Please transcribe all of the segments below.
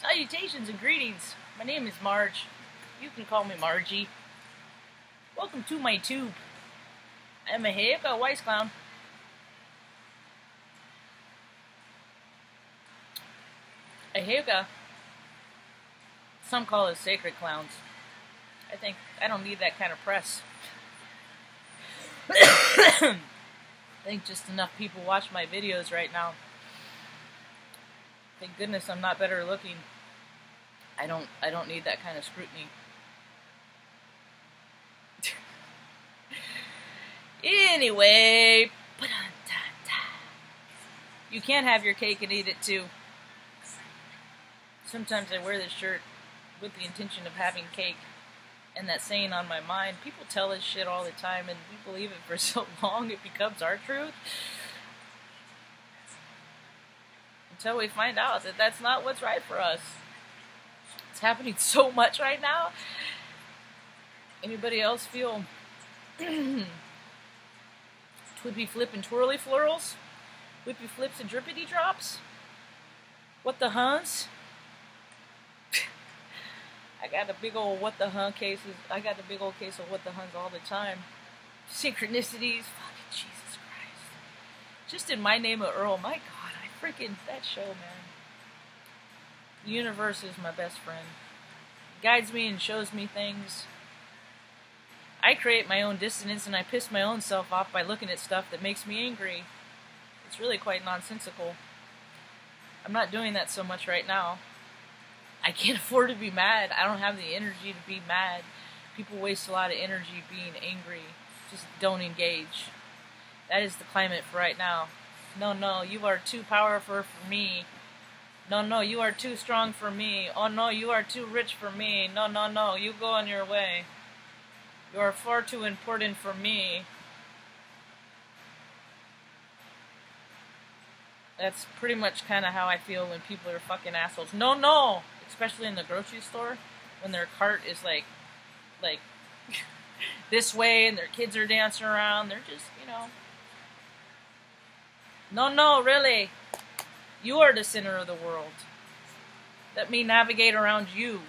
Salutations and greetings. My name is Marge. You can call me Margie. Welcome to my tube. I'm a Heika Wise Clown. A Heika. Some call us sacred clowns. I don't need that kind of press. I think just enough people watch my videos right now. Thank goodness I'm not better looking. I don't need that kind of scrutiny. Anyway, you can't have your cake and eat it too. Sometimes I wear this shirt with the intention of having cake, and that saying on my mind. People tell us shit all the time, and we believe it for so long it becomes our truth. Until we find out that that's not what's right for us. It's happening so much right now. Anybody else feel twippy flip and twirly florals? Whippy flips and drippity drops? What the huns? I got a big old what the hun cases. I got a big old case of what the huns all the time. Synchronicities. Fucking Jesus Christ. Just in my name of Earl. My God. Freaking that show, man. The universe is my best friend. It guides me and shows me things. I create my own dissonance and I piss my own self off by looking at stuff that makes me angry. It's really quite nonsensical. I'm not doing that so much right now. I can't afford to be mad. I don't have the energy to be mad. People waste a lot of energy being angry. Just don't engage. That is the climate for right now. No, you are too powerful for me. No, you are too strong for me. Oh no, you are too rich for me. No, you go on your way. You are far too important for me. That's pretty much kind of how I feel when people are fucking assholes. No, especially in the grocery store, when their cart is like this way and their kids are dancing around. They're just, No, really. You are the center of the world. Let me navigate around you.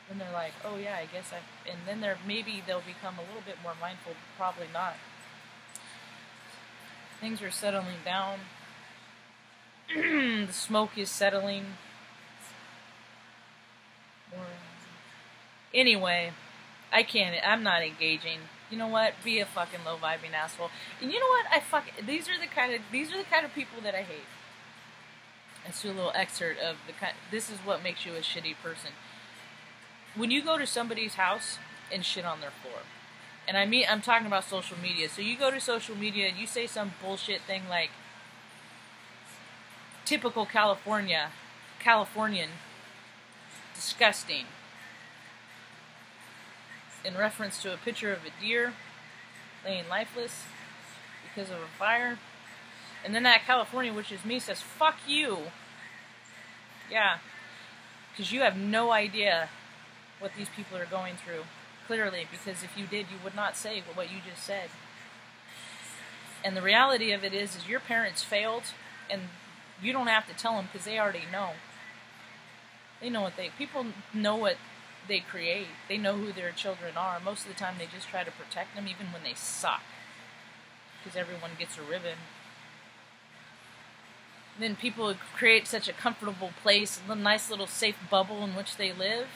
And they're like, oh yeah, I guess and then maybe they'll become a little bit more mindful, probably not. Things are settling down. The smoke is settling. Anyway, I'm not engaging. You know what? Be a fucking low vibing asshole. And you know what? These are the kind of people that I hate. Let's do a little excerpt of this is what makes you a shitty person. When you go to somebody's house and shit on their floor. And I'm talking about social media. So you go to social media and you say some bullshit thing like typical Californian, disgusting. In reference to a picture of a deer laying lifeless because of a fire. And then that California, which is me, says, fuck you. Yeah. Because you have no idea what these people are going through. Clearly, because if you did, you would not say what you just said. And the reality of it is your parents failed, and you don't have to tell them because they already know. They know people know what they create. They know who their children are. Most of the time they just try to protect them even when they suck. Because everyone gets a ribbon. And then people create such a comfortable place, a nice little safe bubble in which they live.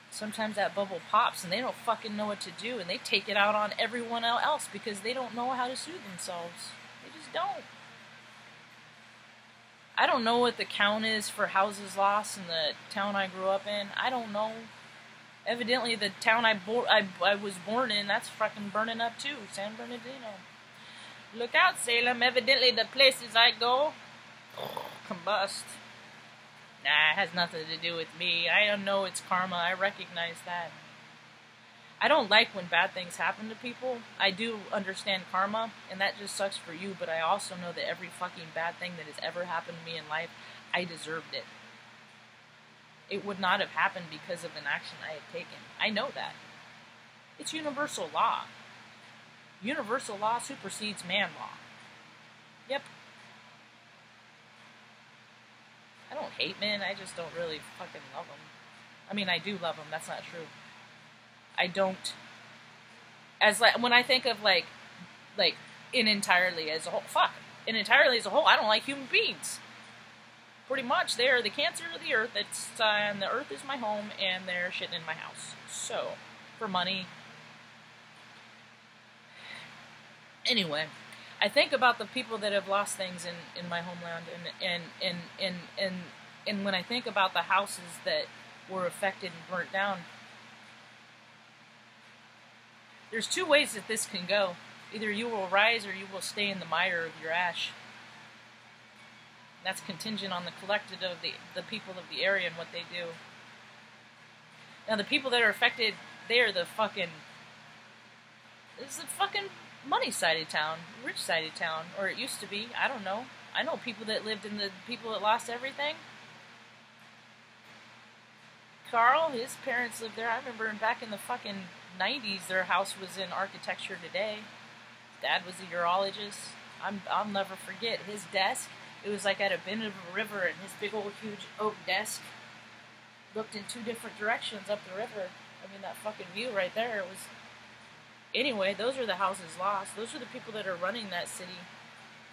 Sometimes that bubble pops and they don't fucking know what to do. And they take it out on everyone else because they don't know how to soothe themselves. They just don't. I don't know what the count is for houses lost in the town I grew up in. I don't know. Evidently, the town I was born in, that's fucking burning up too. San Bernardino. Look out, Salem. Evidently, the places I go combust. Nah, it has nothing to do with me. I don't know it's karma. I recognize that. I don't like when bad things happen to people. I do understand karma, and that just sucks for you, but I also know that every fucking bad thing that has ever happened to me in life, I deserved it. It would not have happened because of an action I had taken. I know that. It's universal law. Universal law supersedes man law. Yep. I don't hate men. I just don't really fucking love them. I mean, I do love them. That's not true. I don't. As like when I think of like in entirely as a whole, in entirely as a whole, I don't like human beings. Pretty much, they are the cancer of the earth. It's and the earth is my home, and they're shitting in my house. So, for money. Anyway, I think about the people that have lost things in my homeland, and when I think about the houses that were affected and burnt down, there's two ways that this can go. Either you will rise or you will stay in the mire of your ash. That's contingent on the collective of the people of the area and what they do. Now, the people that are affected, they are the fucking... This is the fucking money side of town, rich side of town, or it used to be. I don't know. I know people that lived in the people that lost everything. Carl, his parents lived there. I remember back in the fucking 90s, their house was in architecture today. His dad was a urologist. I'll never forget his desk. It was like at a bend of a river, and his big old huge oak desk looked in two different directions up the river. I mean, that fucking view right there, it was... Anyway, those are the houses lost. Those are the people that are running that city.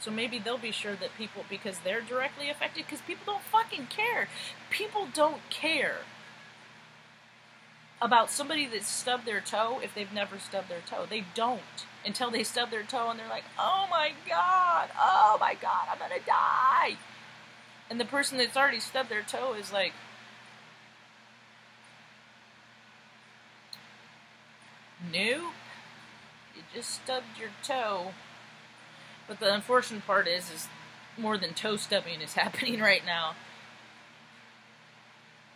So maybe they'll be sure that people, because they're directly affected, because people don't fucking care. People don't care about somebody that stubbed their toe if they've never stubbed their toe. They don't. Until they stub their toe and they're like, oh my god, I'm gonna die. And the person that's already stubbed their toe is like, nope, you just stubbed your toe. But the unfortunate part is more than toe stubbing is happening right now.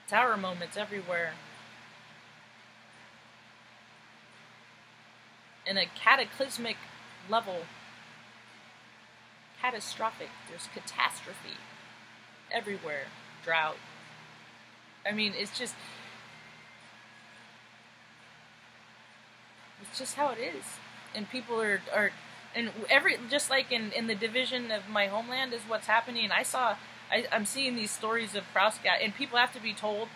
Tower moments everywhere. In a cataclysmic level, catastrophic, there's catastrophe everywhere, drought. I mean, it's just how it is. And people are and just like in the division of my homeland is what's happening. I'm seeing these stories of Kraus gouging, and people have to be told,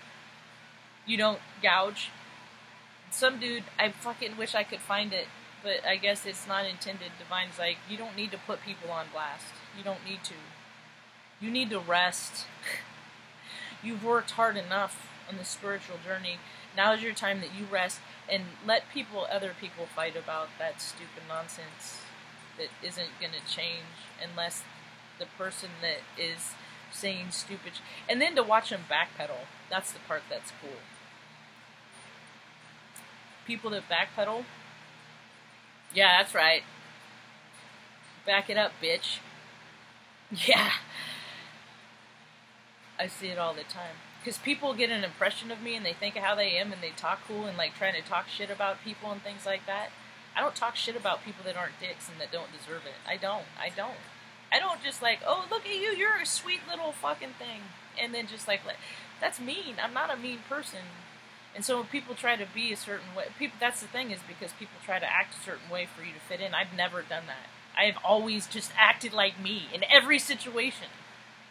you don't gouge. Some dude, I fucking wish I could find it, but I guess it's not intended. Divine's like, you don't need to put people on blast. You don't need to. You need to rest. You've worked hard enough on the spiritual journey. Now is your time that you rest and let other people fight about that stupid nonsense that isn't going to change unless the person that is saying stupid... And then to watch them backpedal. That's the part that's cool. People that backpedal. Yeah, that's right. Back it up, bitch. Yeah. I see it all the time. Because people get an impression of me and they think of how they am and they talk cool and like trying to talk shit about people and things like that. I don't talk shit about people that aren't dicks and that don't deserve it. I don't just like, oh, look at you, you're a sweet little fucking thing. And then just like, that's mean. I'm not a mean person. And so when people try to be a certain way, that's the thing, is because people try to act a certain way for you to fit in. I've never done that. I have always just acted like me in every situation.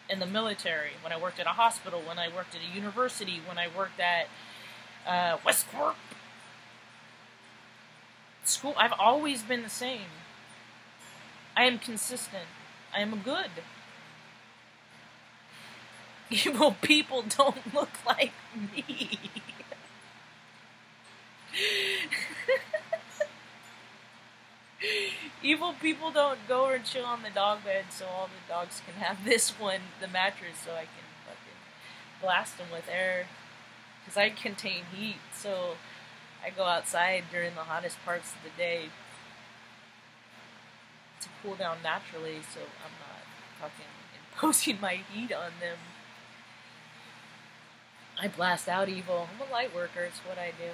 In the military, when I worked at a hospital, when I worked at a university, when I worked at West Corp school, I've always been the same. I am consistent. I am good. Evil people don't look like me. Evil people don't go and chill on the dog bed so all the dogs can have this one, the mattress, so I can fucking blast them with air. Because I contain heat, so I go outside during the hottest parts of the day to cool down naturally, so I'm not fucking imposing my heat on them. I blast out evil. I'm a light worker, it's what I do.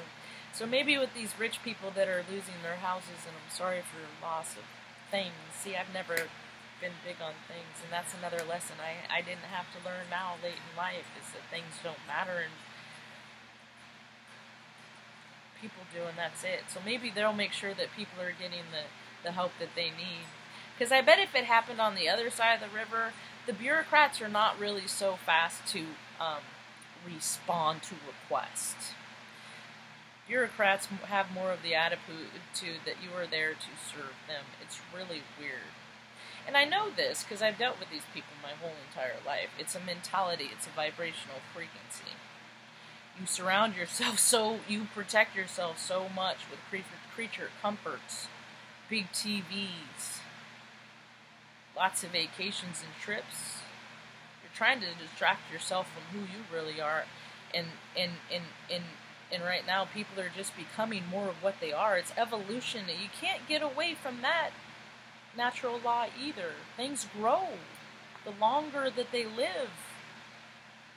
So maybe with these rich people that are losing their houses, and I'm sorry for the loss of things. See, I've never been big on things, and that's another lesson I didn't have to learn now late in life, is that things don't matter, and people do, and that's it. So maybe they'll make sure that people are getting the help that they need. Because I bet if it happened on the other side of the river, the bureaucrats are not really so fast to respond to requests. Bureaucrats have more of the attitude that you are there to serve them. It's really weird. And I know this because I've dealt with these people my whole entire life. It's a mentality. It's a vibrational frequency. You surround yourself you protect yourself so much with creature comforts, big TVs, lots of vacations and trips. You're trying to distract yourself from who you really are. And right now people are just becoming more of what they are. It's evolution. You can't get away from that natural law either. Things grow the longer that they live.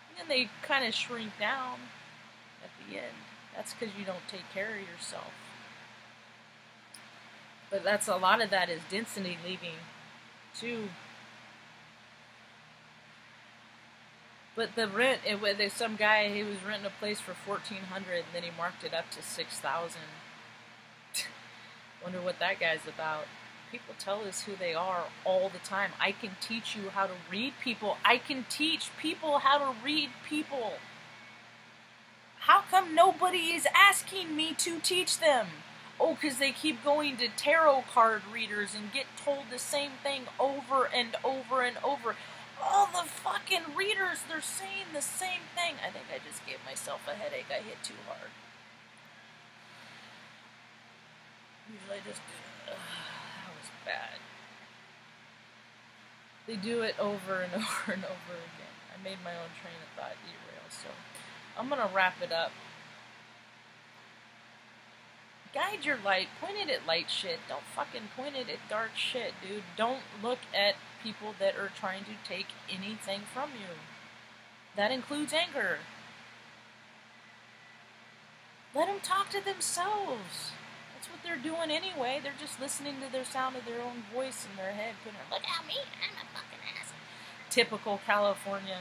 And then they kind of shrink down at the end. That's because you don't take care of yourself. But that's a lot of that is density leaving too. But the rent, there's some guy, he was renting a place for $1,400 and then he marked it up to $6,000. Wonder what that guy's about. People tell us who they are all the time. I can teach you how to read people. I can teach people how to read people. How come nobody is asking me to teach them? Oh, because they keep going to tarot card readers and get told the same thing over and over and over. All the fucking readers, they're saying the same thing. I think I just gave myself a headache. I hit too hard. Usually I just do that. That was bad. They do it over and over and over again. I made my own train of thought derail, so I'm gonna wrap it up. Guide your light. Point it at light shit. Don't fucking point it at dark shit, dude. Don't look at people that are trying to take anything from you. That includes anger. Let them talk to themselves. That's what they're doing anyway. They're just listening to their sound of their own voice in their head. Look at me, I'm a fucking ass. Typical California.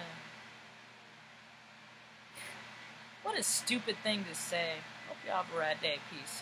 What a stupid thing to say. Hope you have a rad day. Peace.